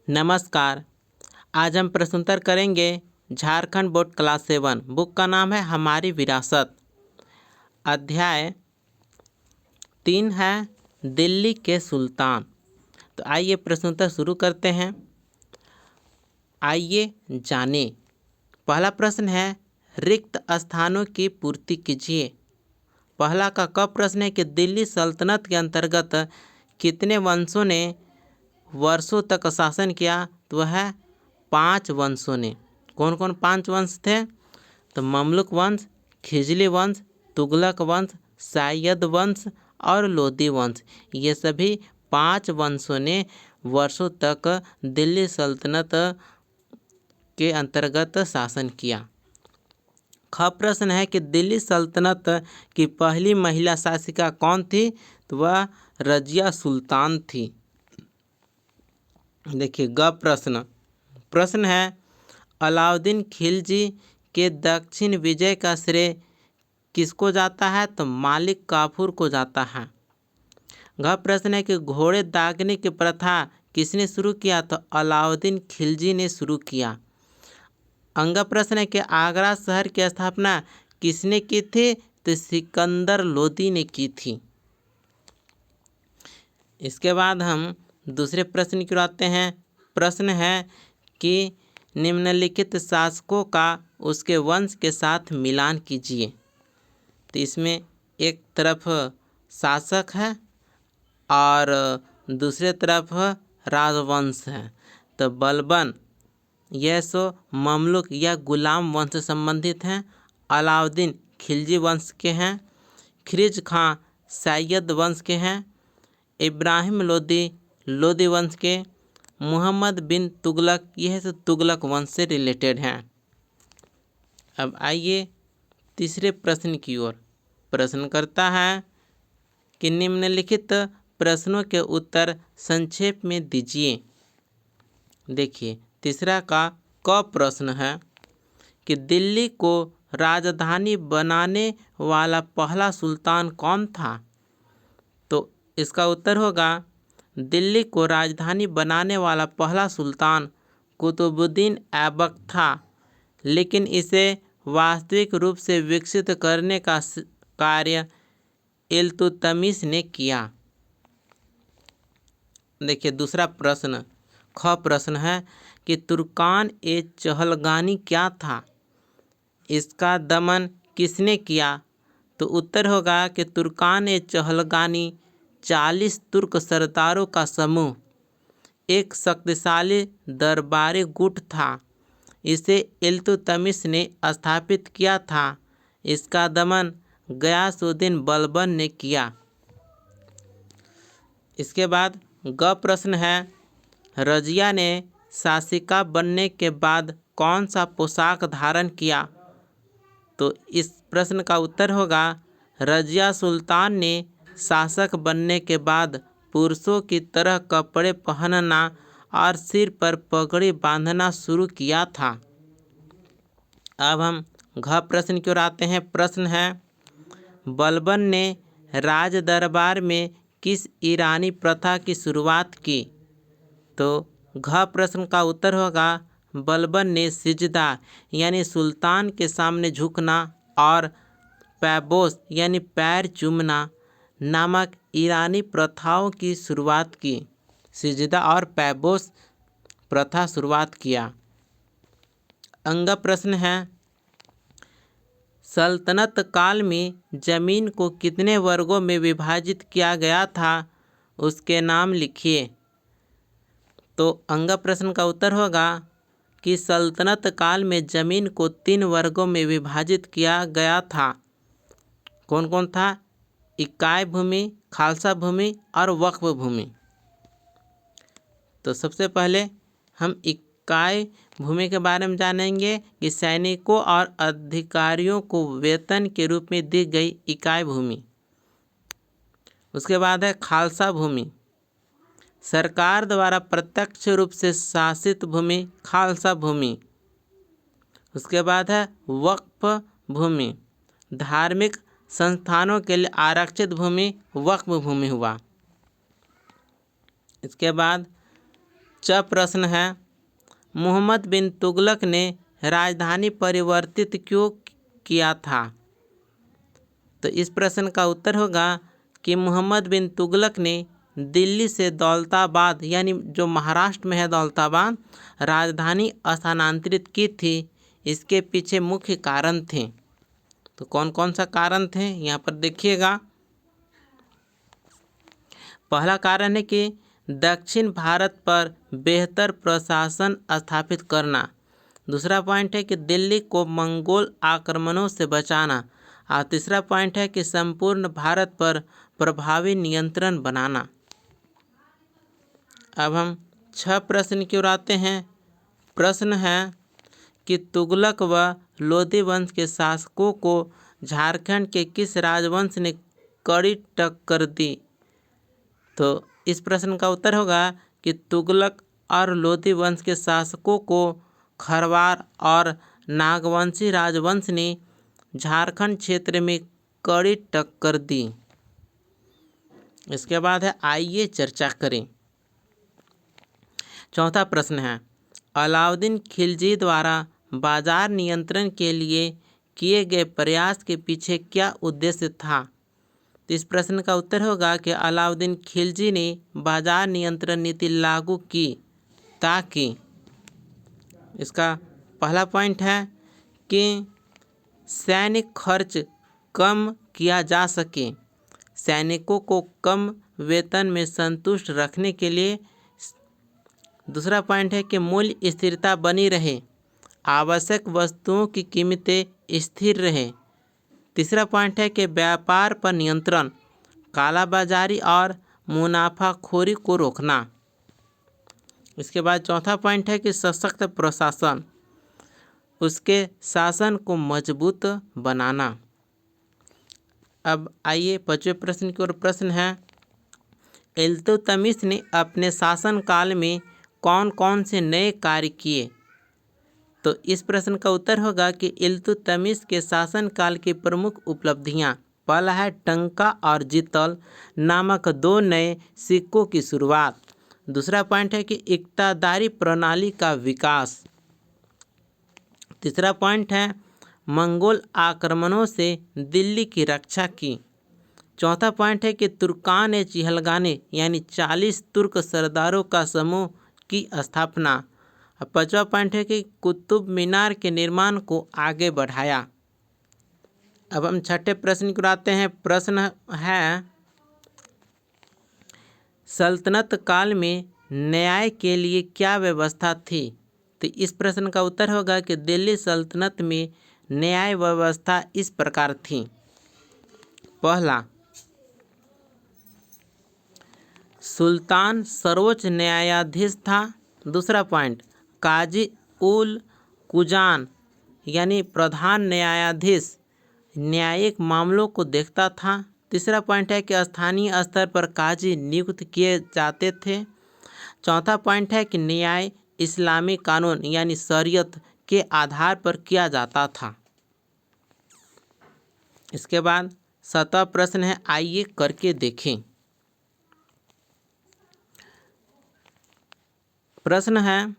नमस्कार। आज हम प्रश्नोत्तर करेंगे झारखंड बोर्ड क्लास 7। बुक का नाम है हमारी विरासत। अध्याय 3 है दिल्ली के सुल्तान। तो आइए प्रश्नोत्तर शुरू करते हैं। आइए जाने। पहला प्रश्न है रिक्त स्थानों की पूर्ति कीजिए। पहला का क प्रश्न है कि दिल्ली सल्तनत के अंतर्गत कितने वंशों ने वर्षों तक शासन किया। तो वह 5 वंशों ने। कौन कौन 5 वंश थे? तो ममलुक वंश, खिजली वंश, तुगलक वंश, सैयद वंश और लोदी वंश। ये सभी 5 वंशों ने वर्षों तक दिल्ली सल्तनत के अंतर्गत शासन किया। ख प्रश्न है कि दिल्ली सल्तनत की पहली महिला शासिका कौन थी? तो वह रजिया सुल्तान थी। देखिए ग प्रश्न है अलाउद्दीन खिलजी के दक्षिण विजय का श्रेय किसको जाता है? तो मालिक काफूर को जाता है। घ प्रश्न है कि घोड़े दागने की प्रथा किसने शुरू किया? तो अलाउद्दीन खिलजी ने शुरू किया। अंग प्रश्न है कि आगरा शहर की स्थापना किसने की थी? तो सिकंदर लोदी ने की थी। इसके बाद हम दूसरे प्रश्न की ओर आते हैं। प्रश्न है कि निम्नलिखित शासकों का उसके वंश के साथ मिलान कीजिए। तो इसमें एक तरफ शासक है और दूसरे तरफ राजवंश है। तो बलबन यह सो ममलुक या गुलाम वंश से संबंधित हैं। अलाउद्दीन खिलजी वंश के हैं। खिरिज खां सैयद वंश के हैं। इब्राहिम लोदी वंश के। मोहम्मद बिन तुगलक यह सब तुगलक वंश से रिलेटेड हैं। अब आइए तीसरे प्रश्न की ओर। प्रश्न करता है कि निम्नलिखित प्रश्नों के उत्तर संक्षेप में दीजिए। देखिए तीसरा का क प्रश्न है कि दिल्ली को राजधानी बनाने वाला पहला सुल्तान कौन था? तो इसका उत्तर होगा दिल्ली को राजधानी बनाने वाला पहला सुल्तान कुतुबुद्दीन ऐबक था, लेकिन इसे वास्तविक रूप से विकसित करने का कार्य इल्तुतमिश ने किया। देखिए दूसरा प्रश्न ख प्रश्न है कि तुर्कान ए चहलगानी क्या था? इसका दमन किसने किया? तो उत्तर होगा कि तुर्कान ए चहलगानी 40 तुर्क सरदारों का समूह एक शक्तिशाली दरबारी गुट था। इसे इल्तुतमिश ने स्थापित किया था। इसका दमन गयासुद्दीन बलबन ने किया। इसके बाद ग प्रश्न है रजिया ने शासिका बनने के बाद कौन सा पोशाक धारण किया? तो इस प्रश्न का उत्तर होगा रजिया सुल्तान ने शासक बनने के बाद पुरुषों की तरह कपड़े पहनना और सिर पर पगड़ी बांधना शुरू किया था। अब हम घ प्रश्न की ओर आते हैं। प्रश्न है बलबन ने राज दरबार में किस ईरानी प्रथा की शुरुआत की? तो घ प्रश्न का उत्तर होगा बलबन ने सिजदा यानी सुल्तान के सामने झुकना और पैबोस यानी पैर चूमना नामक ईरानी प्रथाओं की शुरुआत की। सिजदा और पैबोस प्रथा शुरुआत किया। अंग प्रश्न है सल्तनत काल में जमीन को कितने वर्गों में विभाजित किया गया था? उसके नाम लिखिए। तो अंग प्रश्न का उत्तर होगा कि सल्तनत काल में जमीन को 3 वर्गों में विभाजित किया गया था। कौन कौन था? इकाई भूमि, खालसा भूमि और वक्फ भूमि। तो सबसे पहले हम इकाई भूमि के बारे में जानेंगे कि सैनिकों और अधिकारियों को वेतन के रूप में दी गई इकाई भूमि। उसके बाद है खालसा भूमि, सरकार द्वारा प्रत्यक्ष रूप से शासित भूमि खालसा भूमि। उसके बाद है वक्फ भूमि, धार्मिक संस्थानों के लिए आरक्षित भूमि वक्फ भूमि हुआ। इसके बाद च प्रश्न है, मोहम्मद बिन तुगलक ने राजधानी परिवर्तित क्यों किया था? तो इस प्रश्न का उत्तर होगा कि मोहम्मद बिन तुगलक ने दिल्ली से दौलताबाद यानी जो महाराष्ट्र में है दौलताबाद राजधानी स्थानांतरित की थी। इसके पीछे मुख्य कारण थे। तो कौन कौन सा कारण थे यहाँ पर देखिएगा। पहला कारण है कि दक्षिण भारत पर बेहतर प्रशासन स्थापित करना। दूसरा पॉइंट है कि दिल्ली को मंगोल आक्रमणों से बचाना। और तीसरा पॉइंट है कि संपूर्ण भारत पर प्रभावी नियंत्रण बनाना। अब हम 6 प्रश्न की ओर आते हैं। प्रश्न है कि तुगलक व लोधी वंश के शासकों को झारखंड के किस राजवंश ने कड़ी टक्कर दी? तो इस प्रश्न का उत्तर होगा कि तुगलक और लोधी वंश के शासकों को खरवार और नागवंशी राजवंश ने झारखंड क्षेत्र में कड़ी टक्कर दी। इसके बाद है, आइए चर्चा करें। चौथा प्रश्न है, अलाउद्दीन खिलजी द्वारा बाजार नियंत्रण के लिए किए गए प्रयास के पीछे क्या उद्देश्य था? तो इस प्रश्न का उत्तर होगा कि अलाउद्दीन खिलजी ने बाजार नियंत्रण नीति लागू की ताकि इसका पहला पॉइंट है कि सैनिक खर्च कम किया जा सके, सैनिकों को कम वेतन में संतुष्ट रखने के लिए। दूसरा पॉइंट है कि मूल्य स्थिरता बनी रहे, आवश्यक वस्तुओं की कीमतें स्थिर रहे। तीसरा पॉइंट है कि व्यापार पर नियंत्रण, कालाबाजारी और मुनाफाखोरी को रोकना। इसके बाद चौथा पॉइंट है कि सशक्त प्रशासन, उसके शासन को मजबूत बनाना। अब आइए 5वें प्रश्न की ओर। प्रश्न है, इल्तुतमिश ने अपने शासनकाल में कौन कौन से नए कार्य किए? तो इस प्रश्न का उत्तर होगा कि इल्तुतमिश के शासनकाल की प्रमुख उपलब्धियां, पहला है टंका और जितल नामक 2 नए सिक्कों की शुरुआत। दूसरा पॉइंट है कि इक्तादारी प्रणाली का विकास। तीसरा पॉइंट है मंगोल आक्रमणों से दिल्ली की रक्षा की। चौथा पॉइंट है कि तुर्कान चिहलगाने यानी 40 तुर्क सरदारों का समूह की स्थापना। और 5वां पॉइंट है कि कुतुब मीनार के निर्माण को आगे बढ़ाया। अब हम 6ठे प्रश्न को आते हैं। प्रश्न है, सल्तनत काल में न्याय के लिए क्या व्यवस्था थी? तो इस प्रश्न का उत्तर होगा कि दिल्ली सल्तनत में न्याय व्यवस्था इस प्रकार थी। पहला, सुल्तान सर्वोच्च न्यायाधीश था। दूसरा पॉइंट, काजी उल कुजान यानी प्रधान न्यायाधीश न्यायिक मामलों को देखता था। तीसरा पॉइंट है कि स्थानीय स्तर पर काजी नियुक्त किए जाते थे। चौथा पॉइंट है कि न्याय इस्लामी कानून यानी शरीयत के आधार पर किया जाता था। इसके बाद 7वां प्रश्न है, आइए करके देखें। प्रश्न है,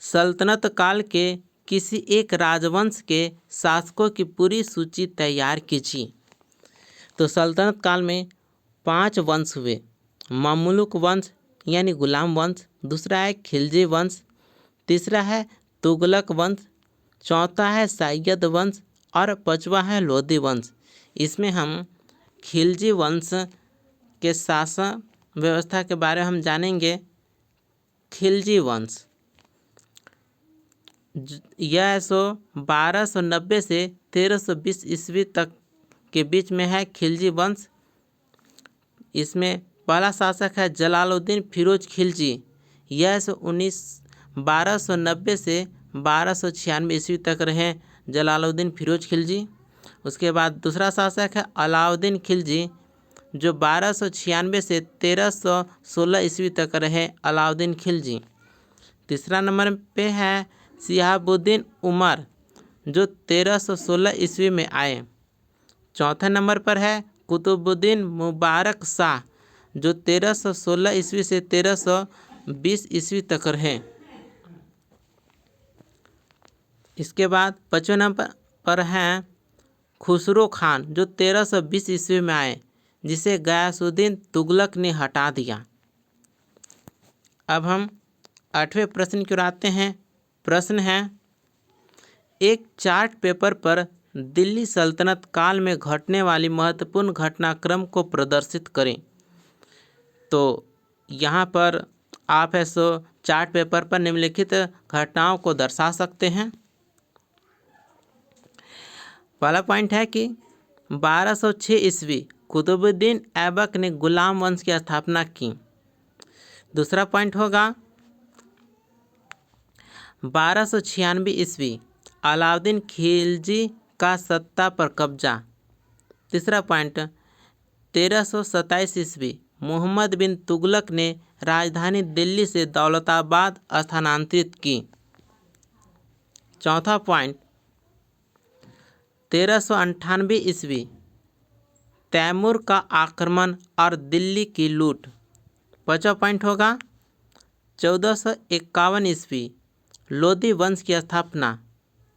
सल्तनत काल के किसी एक राजवंश के शासकों की पूरी सूची तैयार कीजिए। तो सल्तनत काल में 5 वंश हुए। ममलूक वंश यानी गुलाम वंश, दूसरा है खिलजी वंश, तीसरा है तुगलक वंश, चौथा है सैयद वंश और 5वां है लोधी वंश। इसमें हम खिलजी वंश के शासन व्यवस्था के बारे में हम जानेंगे। खिलजी वंश यह 1290 से 1320 ईस्वी तक के बीच में है। खिलजी वंश, इसमें पहला शासक है जलालुद्दीन फिरोज खिलजी। यह 1290 से 1296 ईस्वी तक रहे जलालुद्दीन फिरोज खिलजी। उसके बाद दूसरा शासक है अलाउद्दीन खिलजी, जो 1296 से 1316 ईस्वी तक रहे अलाउद्दीन खिलजी। तीसरा नंबर पे है शिहाबुद्दीन उमर, जो 1316 ईस्वी में आए। चौथे नंबर पर है कुतुबुद्दीन मुबारक शाह, जो 1316 ईस्वी से 1320 ईस्वी तक रहे। इसके बाद 55 नंबर पर हैं खुसरो खान, जो 1320 ईस्वी में आए, जिसे गयासुद्दीन तुगलक ने हटा दिया। अब हम 8वें प्रश्न की ओर आते हैं। प्रश्न है, एक चार्ट पेपर पर दिल्ली सल्तनत काल में घटने वाली महत्वपूर्ण घटनाक्रम को प्रदर्शित करें। तो यहाँ पर आप है सो चार्ट पेपर पर निम्नलिखित घटनाओं को दर्शा सकते हैं। पहला पॉइंट है कि 1206 ईस्वी कुतुबुद्दीन ऐबक ने गुलाम वंश की स्थापना की। दूसरा पॉइंट होगा 1296 ईस्वी अलाउद्दीन खिलजी का सत्ता पर कब्जा। तीसरा पॉइंट 1327 ईस्वी मोहम्मद बिन तुगलक ने राजधानी दिल्ली से दौलताबाद स्थानांतरित की। चौथा पॉइंट 1398 ईस्वी तैमूर का आक्रमण और दिल्ली की लूट। पांचवा पॉइंट होगा 1451 ईस्वी लोधी वंश की स्थापना।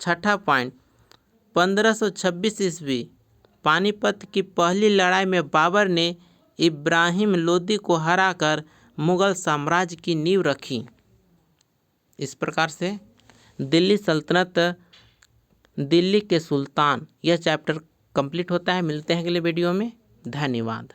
छठा पॉइंट 1526 ईस्वी पानीपत की पहली लड़ाई में बाबर ने इब्राहिम लोदी को हराकर मुगल साम्राज्य की नींव रखी। इस प्रकार से दिल्ली सल्तनत, दिल्ली के सुल्तान, यह चैप्टर कंप्लीट होता है। मिलते हैं अगले वीडियो में। धन्यवाद।